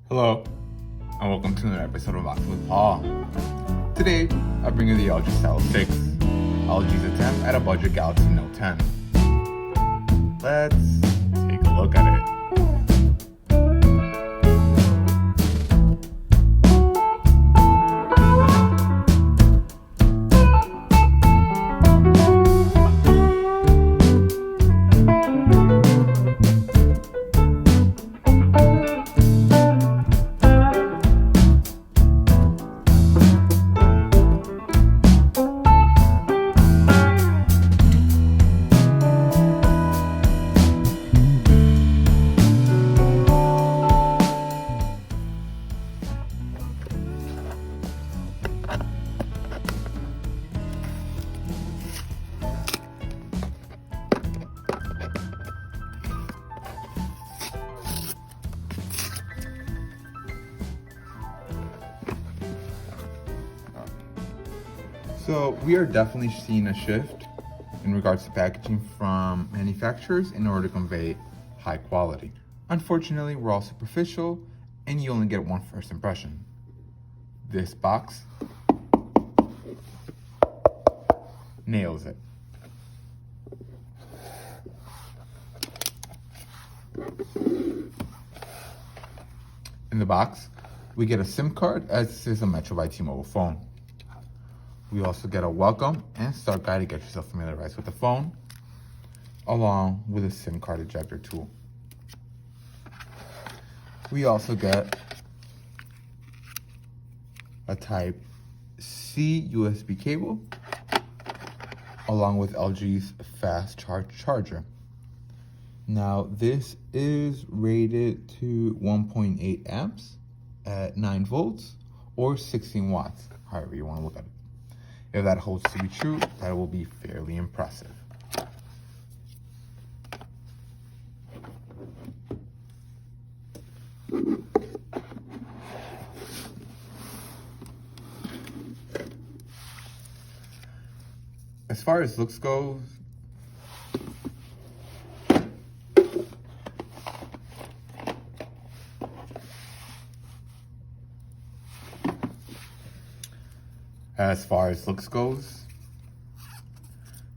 Hello, and welcome to another episode of Unboxing with Paul. Today, I bring you the LG Stylus 6, LG's attempt at a budget Galaxy Note 10. Let's take a look at it. So we are definitely seeing a shift in regards to packaging from manufacturers in order to convey high quality. Unfortunately, we're all superficial and you only get one first impression. This box nails it. In the box, we get a SIM card as this is a Metro by T-Mobile phone. We also get a welcome and start guide to get yourself familiarized with the phone, along with a SIM card ejector tool. We also get a Type C USB cable, along with LG's fast charge charger. Now this is rated to 1.8 amps at 9 volts or 16 watts, however you want to look at it. If that holds to be true, that will be fairly impressive. As far as looks goes,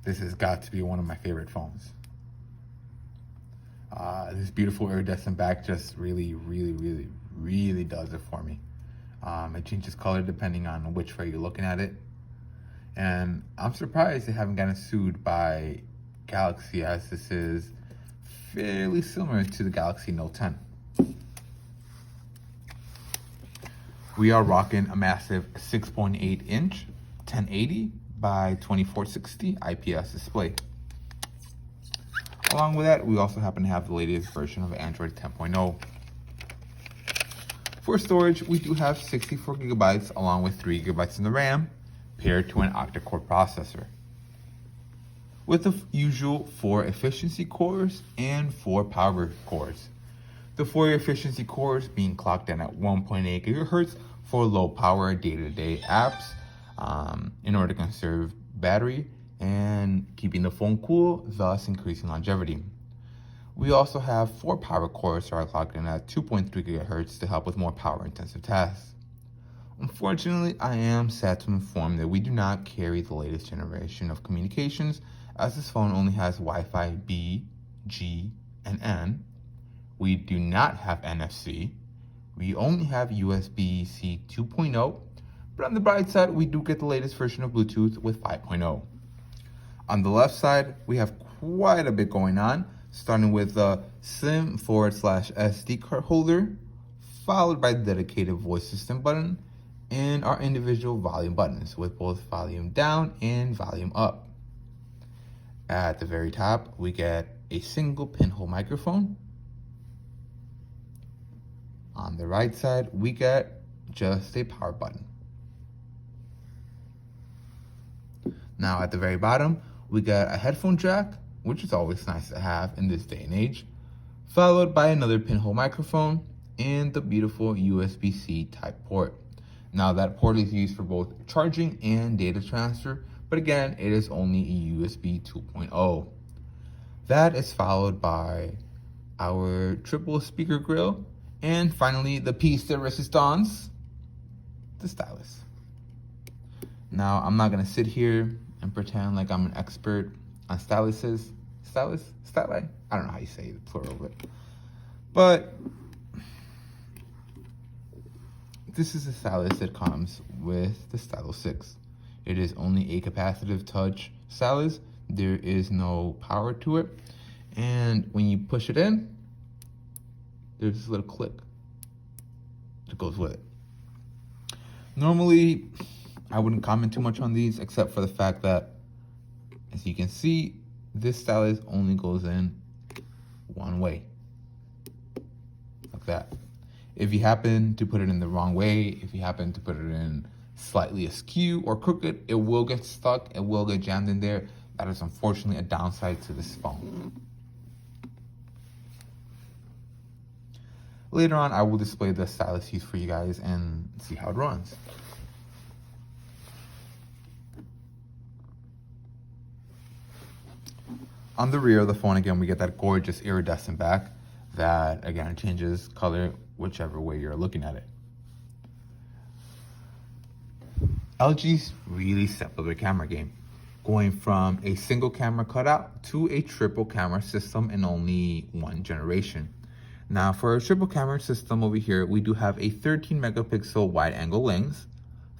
this has got to be one of my favorite phones. This beautiful iridescent back just really does it for me. It changes color depending on which way you're looking at it. And I'm surprised they haven't gotten sued by Galaxy, as this is fairly similar to the Galaxy Note 10. We are rocking a massive 6.8 inch 1080 by 2460 IPS display. Along with that, we also happen to have the latest version of Android 10.0. For storage, we do have 64 gigabytes along with 3 gigabytes in the RAM, paired to an octa-core processor, with the usual 4 efficiency cores and 4 power cores. The 4 efficiency cores being clocked in at 1.8 gigahertz for low power day-to-day apps, in order to conserve battery and keeping the phone cool, thus increasing longevity. We also have 4 power cores that are clocked in at 2.3 gigahertz to help with more power intensive tasks. Unfortunately, I am sad to inform that we do not carry the latest generation of communications, as this phone only has Wi-Fi B, G, and N. We do not have NFC. We only have USB-C 2.0, but on the bright side, we do get the latest version of Bluetooth with 5.0. On the left side, we have quite a bit going on, starting with the SIM/SD card holder, followed by the dedicated voice system button, and our individual volume buttons with both volume down and volume up. At the very top, we get a single pinhole microphone. On the right side, we get just a power button. Now at the very bottom, we got a headphone jack, which is always nice to have in this day and age, followed by another pinhole microphone and the beautiful USB-C type port. Now that port is used for both charging and data transfer, but again, it is only a USB 2.0. That is followed by our triple speaker grill And finally, the piece de resistance, the stylus. Now, I'm not gonna sit here and pretend like I'm an expert on styluses. Stylus? Styli? I don't know how you say the plural of it. But this is a stylus that comes with the Stylo 6. It is only a capacitive touch stylus. There is no power to it. And when you push it in, there's this little click that goes with it. Normally, I wouldn't comment too much on these except for the fact that, as you can see, this stylus only goes in one way, like that. If you happen to put it in the wrong way, if you happen to put it in slightly askew or crooked, it will get stuck, it will get jammed in there. That is unfortunately a downside to this phone. Later on, I will display the stylus use for you guys and see how it runs. On the rear of the phone, again, we get that gorgeous iridescent back that, again, changes color whichever way you're looking at it. LG's really stepped up their camera game, going from a single camera cutout to a triple camera system in only one generation. Now, for a triple camera system over here, we do have a 13 megapixel wide angle lens,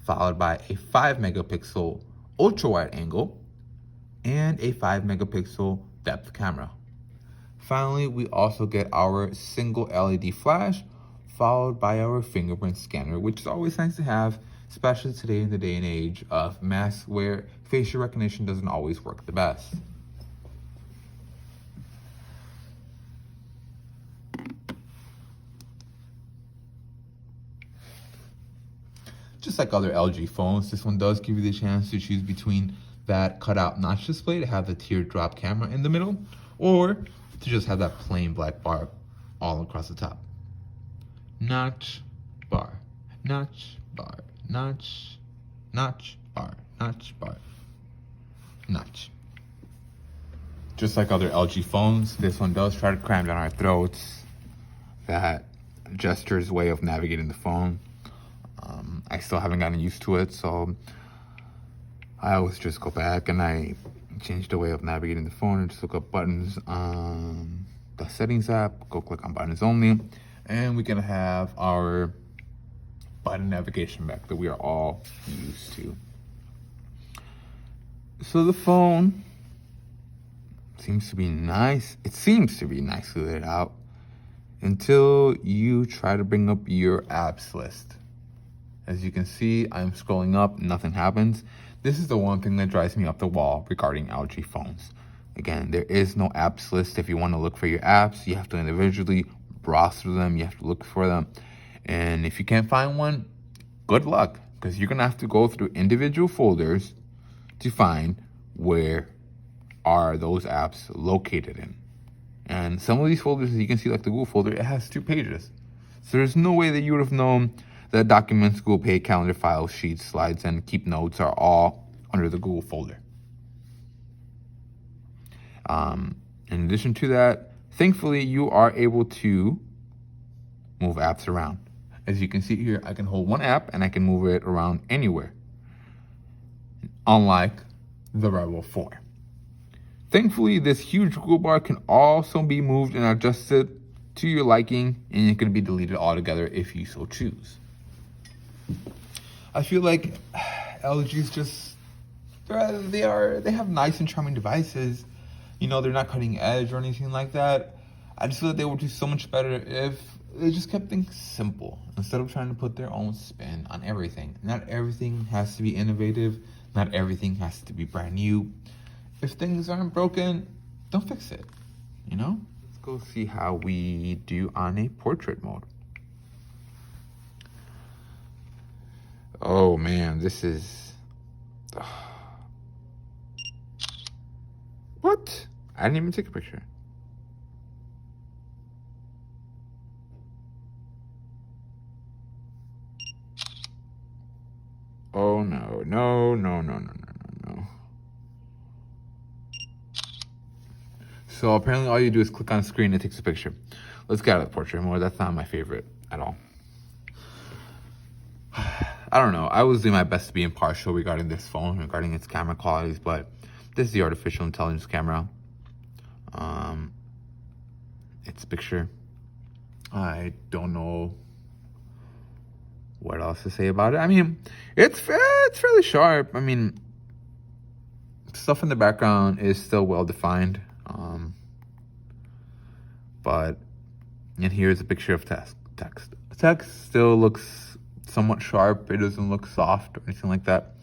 followed by a 5 megapixel ultra wide angle, and a 5 megapixel depth camera. Finally, we also get our single LED flash, followed by our fingerprint scanner, which is always nice to have, especially today in the day and age of masks where facial recognition doesn't always work the best. Just like other LG phones, this one does give you the chance to choose between that cutout notch display to have the teardrop camera in the middle, or to just have that plain black bar all across the top. Notch, bar, notch, bar, notch, notch, bar, notch, bar, notch. Just like other LG phones, this one does try to cram down our throats that gesture's way of navigating the phone. I still haven't gotten used to it, so I always just go back and I change the way of navigating the phone and just look up buttons on the settings app, go click on buttons only, and we can have our button navigation back that we are all used to. So the phone seems to be nice. It seems to be nicely laid out until you try to bring up your apps list. As you can see, I'm scrolling up, nothing happens. This is the one thing that drives me up the wall regarding LG phones. Again, there is no apps list. If you want to look for your apps, you have to individually browse through them. You have to look for them. And if you can't find one, good luck, because you're going to have to go through individual folders to find where are those apps located in. And some of these folders, as you can see, like the Google folder, it has 2 pages. So there's no way that you would have known that documents, Google Pay, calendar, files, sheets, slides, and keep notes are all under the Google folder. In addition to that, thankfully, you are able to move apps around. As you can see here, I can hold one app and I can move it around anywhere, unlike the Rebel 4. Thankfully, this huge Google bar can also be moved and adjusted to your liking, and it can be deleted altogether if you so choose. I feel like LG's just, they have nice and charming devices. You know, they're not cutting edge or anything like that. I just feel that they would do so much better if they just kept things simple instead of trying to put their own spin on everything. Not everything has to be innovative. Not everything has to be brand new. If things aren't broken, don't fix it, you know? Let's go see how we do on a portrait mode. Oh man, this is... What? I didn't even take a picture. Oh no, no, no, no, no, no, no, no. So apparently all you do is click on screen and it takes a picture. Let's get out of the portrait mode. That's not my favorite. at all. I don't know. I was doing my best to be impartial regarding this phone, regarding its camera qualities, but this is the artificial intelligence camera. Its picture. I don't know what else to say about it. I mean, it's fairly sharp. I mean, stuff in the background is still well defined. And here's a picture of text. Text still looks somewhat sharp. It doesn't look soft or anything like that.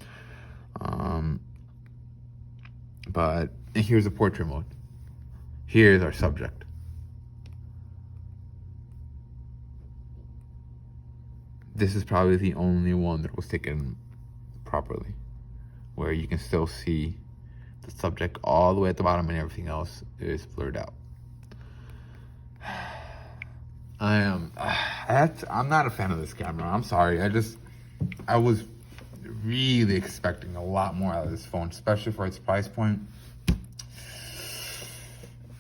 And here's a portrait mode. Here's our subject. This is probably the only one that was taken properly, where you can still see the subject all the way at the bottom and everything else is blurred out. I'm not a fan of this camera. I'm sorry. I was really expecting a lot more out of this phone, especially for its price point.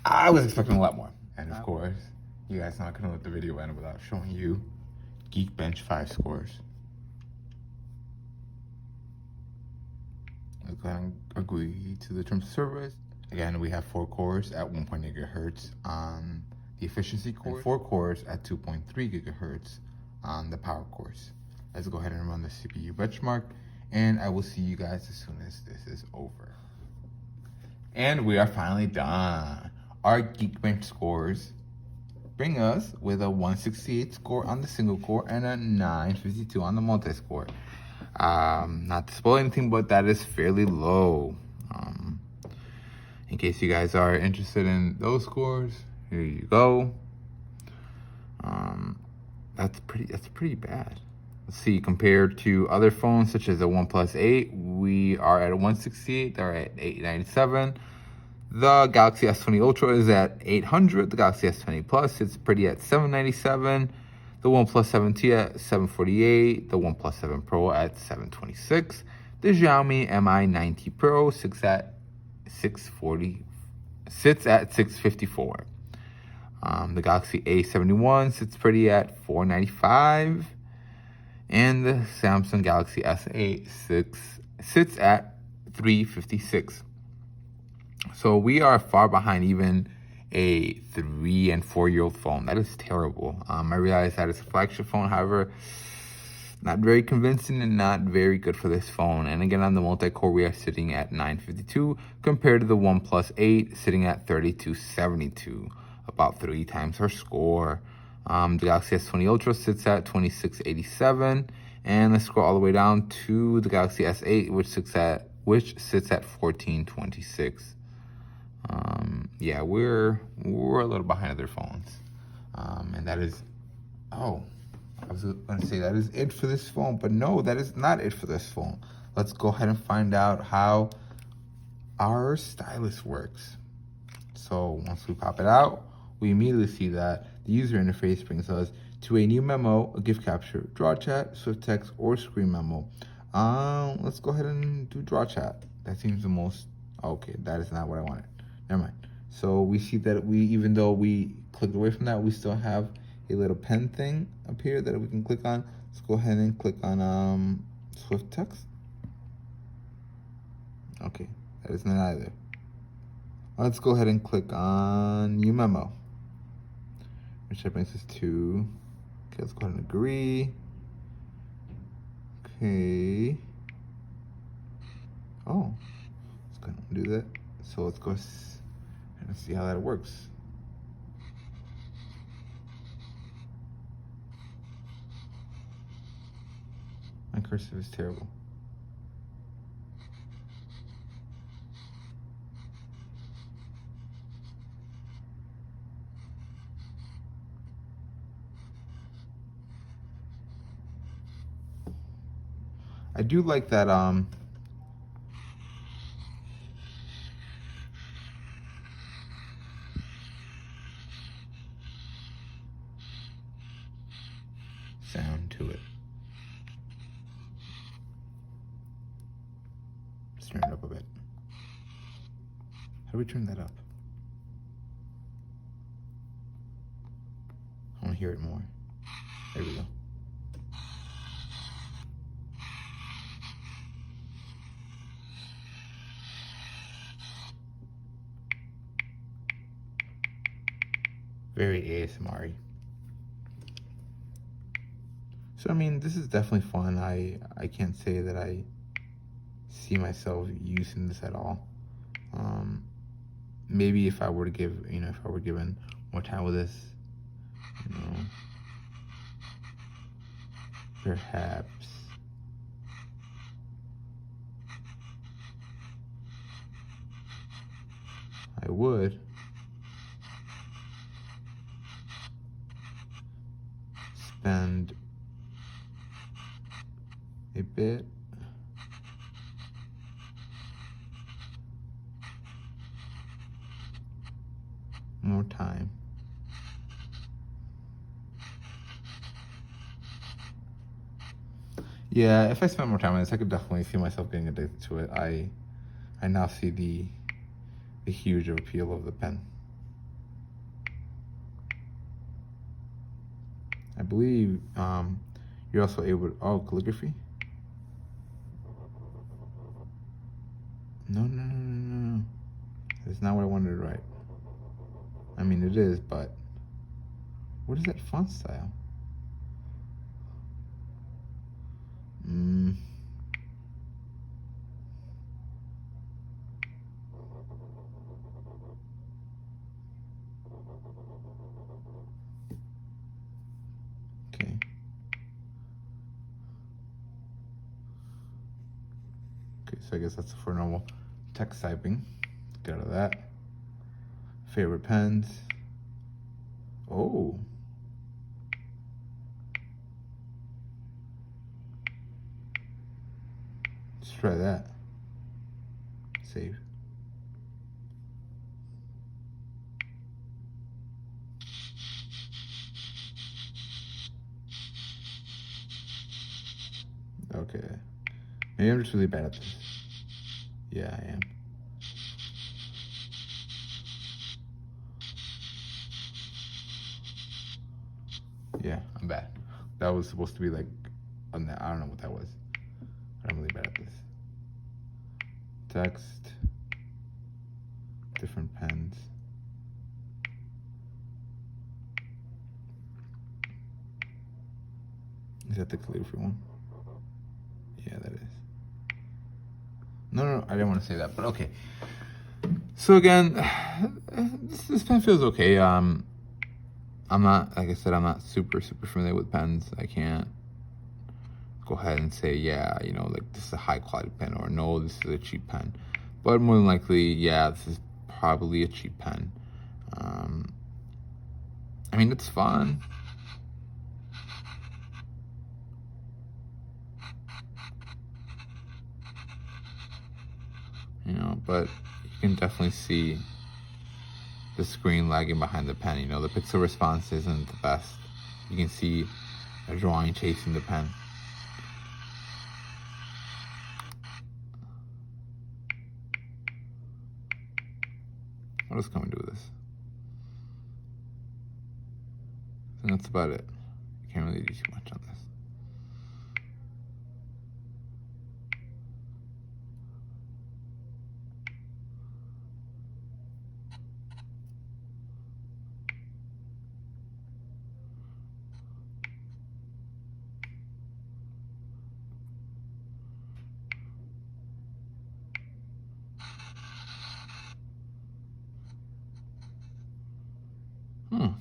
I was expecting a lot more. And of course, you guys not gonna let the video end without showing you Geekbench 5 scores. Let's go ahead and agree to the terms of service. Again, we have 4 cores at 1.8 gigahertz on the efficiency core, and 4 cores at 2.3 gigahertz on the power cores. Let's go ahead and run the CPU benchmark, and I will see you guys as soon as this is over. And we are finally done. Our Geekbench scores bring us with a 168 score on the single core and a 952 on the multi-score. Not to spoil anything, but that is fairly low. In case you guys are interested in those scores, here you go. That's pretty bad. Let's see, compared to other phones such as the OnePlus 8, we are at a 168, they're at 897. The Galaxy S20 Ultra is at 800. The Galaxy S20 Plus, it's pretty at 797. The OnePlus 7T at 748. The OnePlus 7 Pro at 726. The Xiaomi Mi 9T Pro sits at 654. The Galaxy A71 sits pretty at 495. And the Samsung Galaxy S8 sits at 356. So we are far behind even a 3 and 4 year old phone. That is terrible. I realize that it's a flagship phone, however, not very convincing and not very good for this phone. And again, on the multi-core, we are sitting at 952 compared to the OnePlus 8 sitting at 3272, about 3 times our score. The Galaxy S20 Ultra sits at 2687, and let's scroll all the way down to the Galaxy S8, which sits at 1426. Yeah, we're a little behind other phones. And that is, I was going to say that is it for this phone, but no, that is not it for this phone. Let's go ahead and find out how our stylus works. So once we pop it out, we immediately see that the user interface brings us to a new memo, a gift capture, draw chat, swift text, or screen memo. Let's go ahead and do draw chat. That seems the most, okay, that is not what I wanted. Never mind. So we see that even though we clicked away from that, we still have a little pen thing up here that we can click on. Let's go ahead and click on swift text. Okay, that is not either. Let's go ahead and click on new memo, which brings us to, okay, let's go ahead and agree. Okay. Oh, let's go ahead and do that. So let's go and see how that works. My cursive is terrible. I do like that sound to it. Let's turn it up a bit. How do we turn that up? I want to hear it more. There we go. Very ASMR-y. So I mean, this is definitely fun. I can't say that I see myself using this at all. Maybe if I were to give, if I were given more time with this, perhaps I would spend a bit more time. Yeah, if I spent more time on this, I could definitely see myself getting addicted to it. I now see the huge appeal of the pen. I believe you're also able to, oh, calligraphy? No. That's not what I wanted to write. I mean, it is, but what is that font style? Okay. Okay, so I guess that's for normal text typing. Get out of that. Favorite pens. Oh. Let's try that. Save. Okay. Maybe I'm just really bad at this. Yeah, I am. Yeah, I'm bad. That was supposed to be like, I don't know what that was. I'm really bad at this. Text, different pens. Is that the calligraphy one? Yeah, that is. No, I didn't want to say that, but okay. So again, this pen feels okay. I'm not, like I said, I'm not super familiar with pens. I can't go ahead and say, yeah, like this is a high quality pen, or no, this is a cheap pen. But more than likely, yeah, this is probably a cheap pen. I mean, it's fun. But you can definitely see the screen lagging behind the pen. The pixel response isn't the best. You can see a drawing chasing the pen. What else can we do with this? I think that's about it. You can't really do too much on this.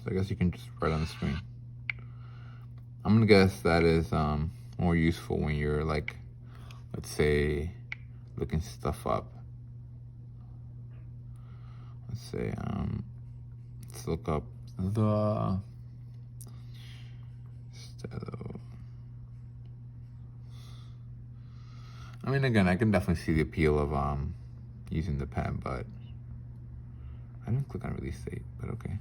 So I guess you can just write on the screen. I'm gonna guess that is more useful when you're like, let's say, looking stuff up. Let's say, let's look up the Stylo. I mean, again, I can definitely see the appeal of using the pen, but I didn't click on release date, but okay.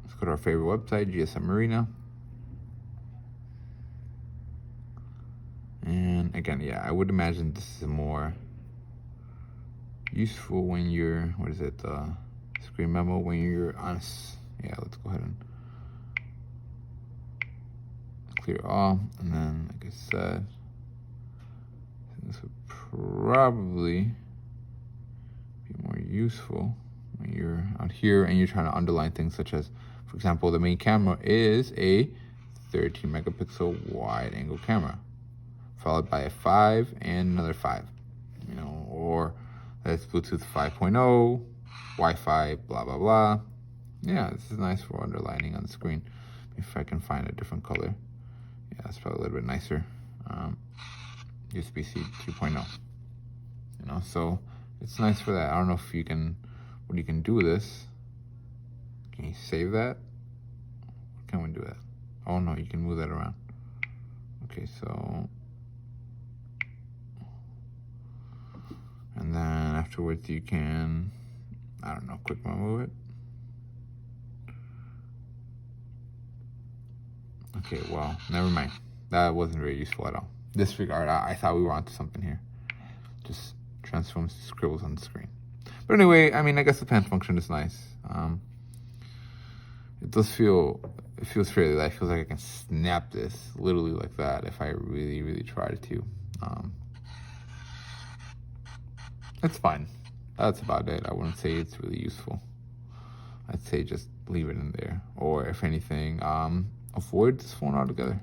Let's go to our favorite website, GSM Marina. And yeah, I would imagine this is more useful when you're, what is it, screen memo, when you're on, yeah, let's go ahead and clear all. And then, like I said, this would probably be more useful when you're out here and you're trying to underline things such as, for example, the main camera is a 13 megapixel wide angle camera, followed by a 5 and another 5, you know, or that's Bluetooth 5.0, Wi-Fi, blah, blah, blah. Yeah, this is nice for underlining on the screen. If I can find a different color. Yeah, that's probably a little bit nicer. USB-C 3.0, you know, so it's nice for that. I don't know if you can, what you can do with this. Can you save that? Can we do that? Oh no, you can move that around. Okay, so, and then afterwards you can, I don't know, quick move it. Okay, well, never mind. That wasn't very useful at all. Disregard, I thought we were onto something here. Just transforms scribbles on the screen. But anyway, I mean, I guess the pen function is nice. It does feel, it feels fairly light. It feels like I can snap this literally like that if I really, really tried to. It's fine. That's about it. I wouldn't say it's really useful. I'd say just leave it in there. Or if anything, avoid this phone altogether.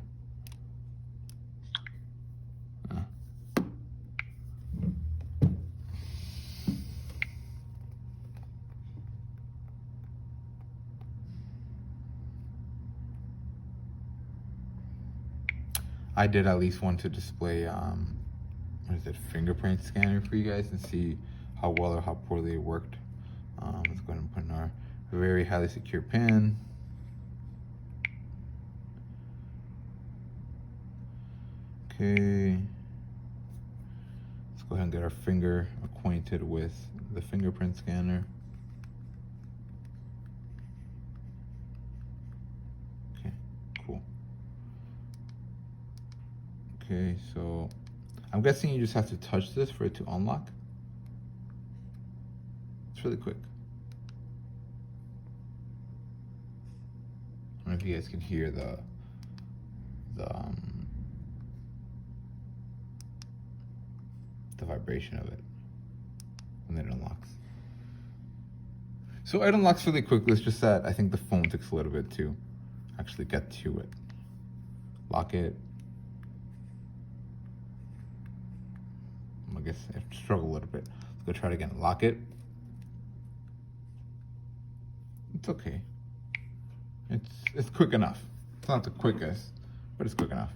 I did at least want to display, what is it, fingerprint scanner for you guys and see how well or how poorly it worked. Let's go ahead and put in our very highly secure pin. Okay. Let's go ahead and get our finger acquainted with the fingerprint scanner. Okay, cool. Okay, so I'm guessing you just have to touch this for it to unlock. It's really quick. I don't know if you guys can hear the vibration of it when it unlocks. So it unlocks really quickly. It's just that I think the phone takes a little bit to actually get to it. Lock it. I guess I have to struggle a little bit. Let's go try it again. Lock it. It's okay. It's quick enough. It's not the quickest, but it's quick enough.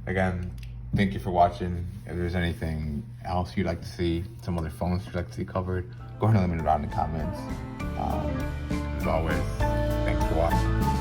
Again, thank you for watching. If there's anything else you'd like to see, some other phones you'd like to see covered, go ahead and let me know down in the comments. As always, thanks for watching.